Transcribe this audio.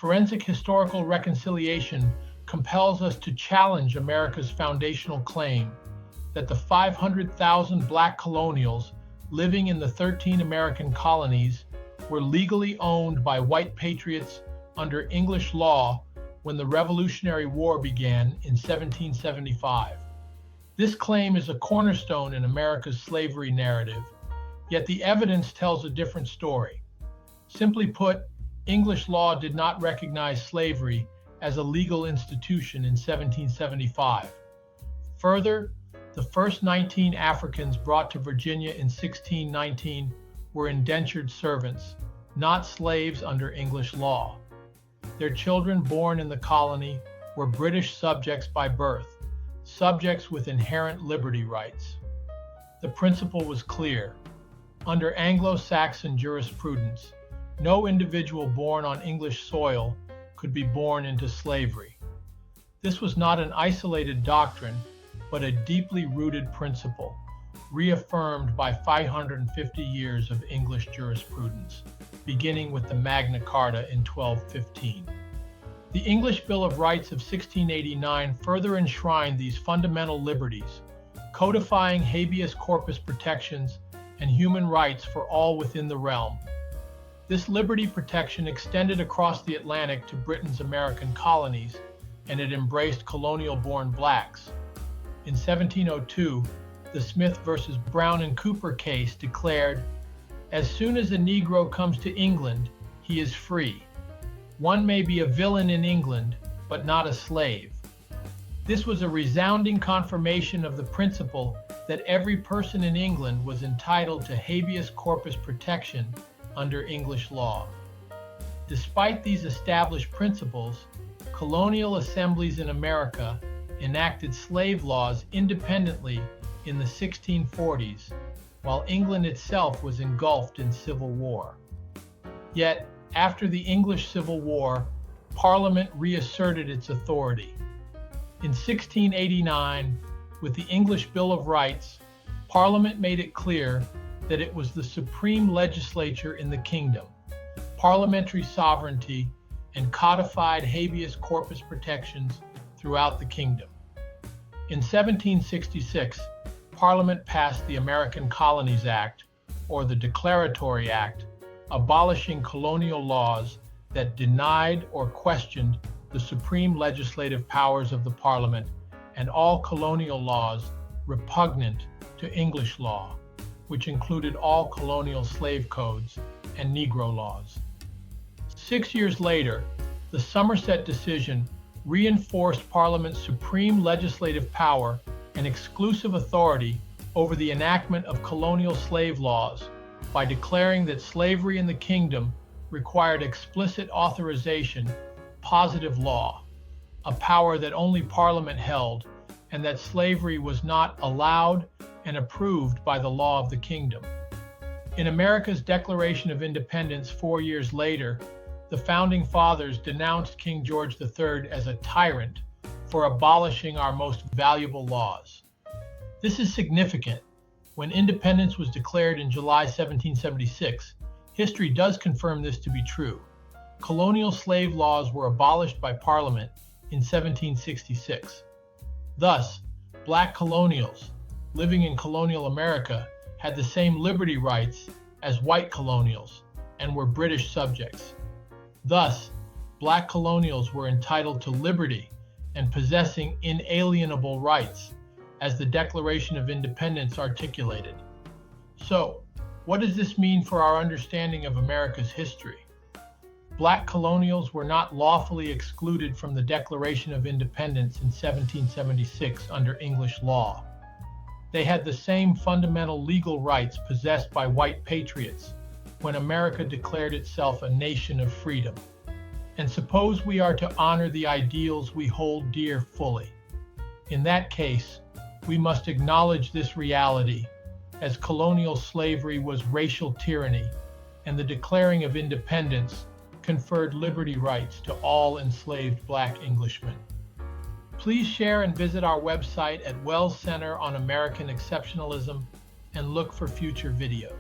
Forensic historical reconciliation compels us to challenge America's foundational claim that the 500,000 black colonials living in the 13 American colonies were legally owned by white patriots under English law when the Revolutionary War began in 1775. This claim is a cornerstone in America's slavery narrative, yet the evidence tells a different story. Simply put, English law did not recognize slavery as a legal institution in 1775. Further, the first 19 Africans brought to Virginia in 1619 were indentured servants, not slaves under English law. Their children born in the colony were British subjects by birth, subjects with inherent liberty rights. The principle was clear. Under Anglo-Saxon jurisprudence, no individual born on English soil could be born into slavery. This was not an isolated doctrine, but a deeply rooted principle, reaffirmed by 550 years of English jurisprudence, beginning with the Magna Carta in 1215. The English Bill of Rights of 1689 further enshrined these fundamental liberties, codifying habeas corpus protections and human rights for all within the realm. This liberty protection extended across the Atlantic to Britain's American colonies, and it embraced colonial-born blacks. In 1702, the Smith versus Brown and Cooper case declared, "As soon as a Negro comes to England, he is free. One may be a villain in England, but not a slave." This was a resounding confirmation of the principle that every person in England was entitled to habeas corpus protection under English law. Despite these established principles, colonial assemblies in America enacted slave laws independently in the 1640s, while England itself was engulfed in civil war. Yet, after the English Civil War, Parliament reasserted its authority. In 1689, with the English Bill of Rights, Parliament made it clear that it was the supreme legislature in the kingdom. Parliamentary sovereignty and codified habeas corpus protections throughout the kingdom. In 1766, Parliament passed the American Colonies Act, or the Declaratory Act, abolishing colonial laws that denied or questioned the supreme legislative powers of the Parliament and all colonial laws repugnant to English law, which included all colonial slave codes and Negro laws. 6 years later, the Somerset decision reinforced Parliament's supreme legislative power and exclusive authority over the enactment of colonial slave laws by declaring that slavery in the kingdom required explicit authorization, positive law, a power that only Parliament held, and that slavery was not allowed and approved by the law of the kingdom. In America's Declaration of Independence 4 years later, the Founding Fathers denounced King George III as a tyrant for abolishing our most valuable laws. This is significant. When independence was declared in July 1776, history does confirm this to be true. Colonial slave laws were abolished by Parliament in 1766. Thus, black colonials living in colonial America had the same liberty rights as white colonials and were British subjects. Thus, black colonials were entitled to liberty and possessing inalienable rights, as the Declaration of Independence articulated. So, what does this mean for our understanding of America's history? Black colonials were not lawfully excluded from the Declaration of Independence in 1776 under English law. They had the same fundamental legal rights possessed by white patriots when America declared itself a nation of freedom. And suppose we are to honor the ideals we hold dear fully. In that case, we must acknowledge this reality, as colonial slavery was racial tyranny, and the declaring of independence conferred liberty rights to all enslaved black Englishmen. Please share and visit our website at Wells Center on American Exceptionalism and look for future videos.